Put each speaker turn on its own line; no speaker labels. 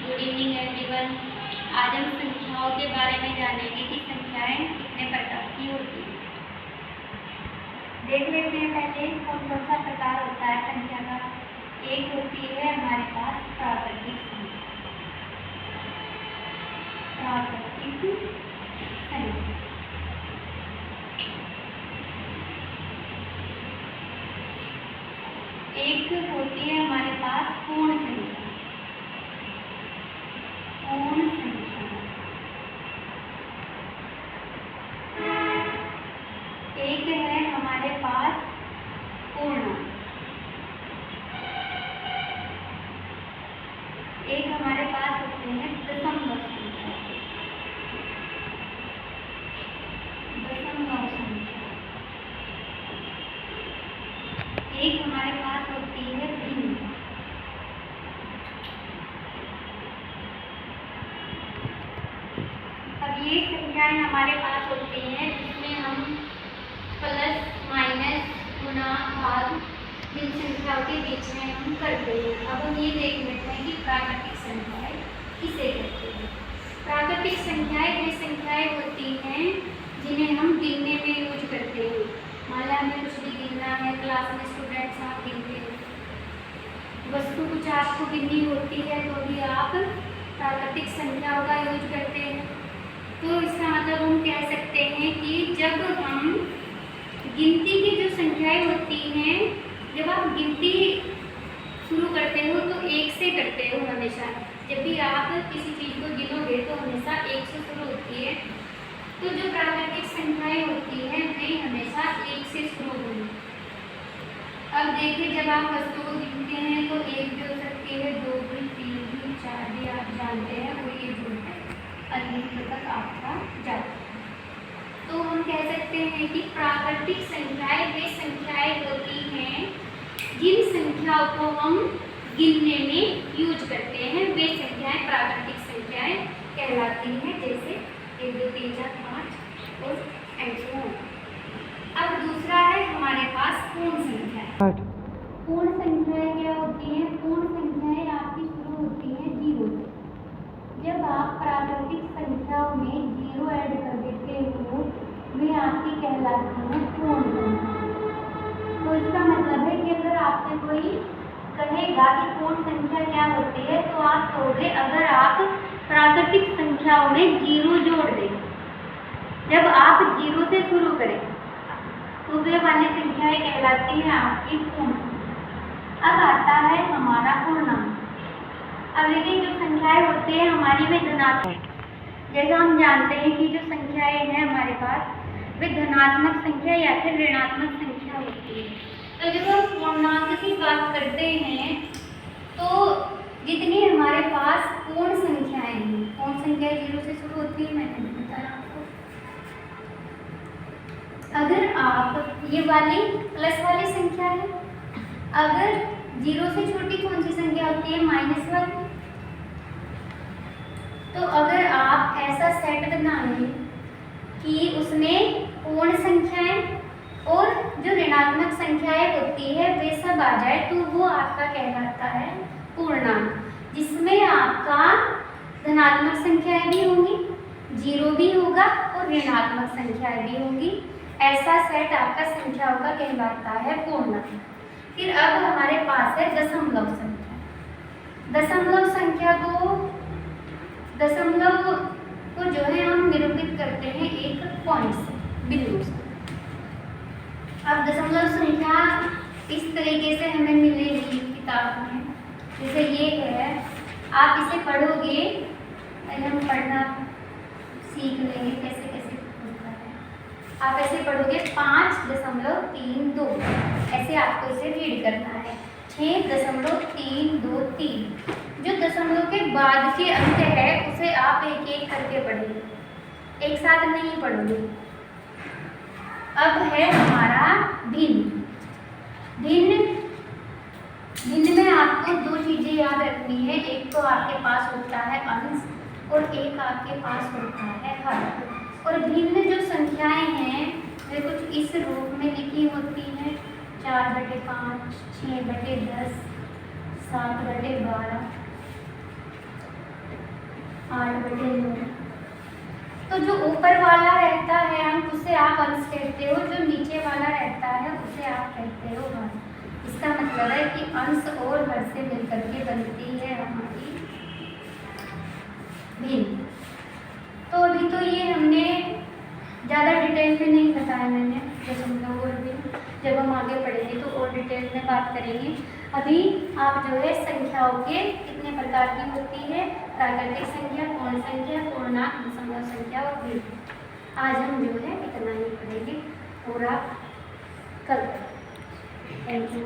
Good evening everyone. आज हम संख्याओं के बारे में जानेंगे कि संख्याएं कितने प्रकार की होती हैं। देख लेते हैं पहले कौन कौन सा प्रकार होता है संख्या का। एक होती है हमारे पास प्राकृतिक संख्या। प्राकृतिक संख्या एक होती है हमारे पास पूर्ण संख्या। पूर्ण संख्या एक है हमारे पास पूर्णांक। एक हमारे पास होते हैं दशमलव संख्या। दशमलव संख्या एक हमारे पास होती है भिन्न। अब ये संख्याएं हमारे पास होती हैं जिसमें हम प्लस माइनस गुणा भाग भिन्न संख्याओं के बीच में हम करते हैं। अब हम ये देख लेते हैं कि प्राकृतिक संख्याएं किसे कहते हैं। प्राकृतिक संख्याएं वे संख्याएं होती हैं जिन्हें हम गिनने में यूज करते हैं। मान लो हमें कुछ भी गिनना है, क्लास में स्टूडेंट्स आप गिनते हैं, वस्तु कुछ आपको गिननी होती है तो भी आप प्राकृतिक संख्याओं का यूज करते हैं। तो इसका मतलब हम कह सकते हैं कि जब हम गिनती की जो संख्याएं होती हैं, जब आप गिनती शुरू करते हो तो एक से करते हो हमेशा। जब भी आप किसी चीज़ को गिनोगे तो हमेशा एक से शुरू होती है। तो जो प्राकृतिक संख्याएं होती हैं वे हमेशा एक से शुरू होंगी। अब देखिए जब आप वस्तु को गिनते हैं तो एक भी हो सकती है, दो भी, तीन भी, चार भी, आप जानते हैं, और ये जो है अनगिनत तक आपका जाता है। तो हम कह सकते हैं कि प्राकृतिक संख्याएं वे संख्याएं होती हैं जिन संख्याओं को हम गिनने में यूज करते हैं, वे संख्याएं प्राकृतिक संख्याएं कहलाती हैं। जैसे 1 2 3 4 5 और ऐसे। अब दूसरा है हमारे पास पूर्ण संख्या। पूर्ण संख्याएं क्या होती हैं? पूर्ण संख्याएं आपकी शुरू होती हैं 0 से। जब आप प्राकृतिक संख्याओं में 0 ऐड कर देते हो वे आपकी कहलाती हैं पूर्ण संख्या। तो इसका मतलब है कि अगर आपसे कोई कहेगा कि पूर्ण संख्या क्या होती है तो आप कहोगे अगर आप प्राकृतिक संख्याओं में 0 जोड़ दें। जब आप 0 से शुरू करें तो वे वाली संख्याएं कहलाती हैं आपकी पूर्ण संख्या। अब आता है हमारा पूर्णांक। अब देखिए जो संख्याएं होती हैं हमारी वे धनात्मक, जैसा हम जानते हैं कि जो संख्याएं हैं हमारे पास वे धनात्मक संख्या या फिर ऋणात्मक संख्या होती है। तो जब हम पूर्णांक की बात करते हैं तो जितनी हमारे पास पूर्ण संख्याएं हैं, पूर्ण संख्या 0 से शुरू होती है, मैंने बताया आपको। अगर आप ये वाली प्लस वाली संख्या है, अगर 0 से छोटी कौन सी संख्या होती है? माइनस वाली। तो अगर आप ऐसा सेट बनाएं कि उसमें पूर्ण संख्याएं और जो ऋणात्मक संख्याएं होती है वे सब आ जाए तो वो आपका कहलाता है पूर्णांक, जिसमें आपका धनात्मक संख्याएं भी होंगी, 0 भी होगा और ऋणात्मक संख्याएं भी होंगी। ऐसा सेट आपका संख्याओं का कहलाता है पूर्णांक। फिर अब हमारे पास है दशमलव संख्या। दशमलव संख्या को जो है हम निरूपित करते हैं एक पॉइंट से, बिंदु से। अब दशमलव संख्या इस तरीके से हमें मिलेगी किताब में। जैसे ये है, आप इसे पढ़ोगे, हम पढ़ना सीख लेंगे कैसे कैसे होता है। आप ऐसे पढ़ोगे 5.32, ऐसे आपको इसे रीड करना है। 6.323। जो दशमलव के बाद के अंक है उसे आप एक एक करके पढ़ेंगे, एक साथ नहीं पढ़ोगे। अब है हमारा भिन्न। भिन्न में आपको 2 चीजें याद रखनी है। एक तो आपके पास होता है अंश और एक आपके पास होता है हर। और भिन्न जो संख्याएं हैं वे कुछ इस रूप में लिखी होती हैं: 4/5, 6/10, 7/12, 8/9। तो जो ऊपर वाला रहता है अंक उसे आप अंश कहते हो, जो नीचे वाला रहता है उसे आप कहते हो हर। इसका मतलब है कि अंश और हर से मिलकर के बनती है हमारी भिन्न। तो अभी तो ये हमने ज़्यादा डिटेल में नहीं बताया मैंने दशमलव और भिन्न, जब हम आगे पढ़ेंगे तो और डिटेल में बात करेंगे। अभी आप जो है संख्याओं के कितने प्रकार की होती है, प्राकृतिक संख्या, पूर्ण संख्या, पूर्णांक, दशमलव संख्या और भिन्न, आज हम जो है इतना ही पढ़ेंगे। पूरा कल। Thank you.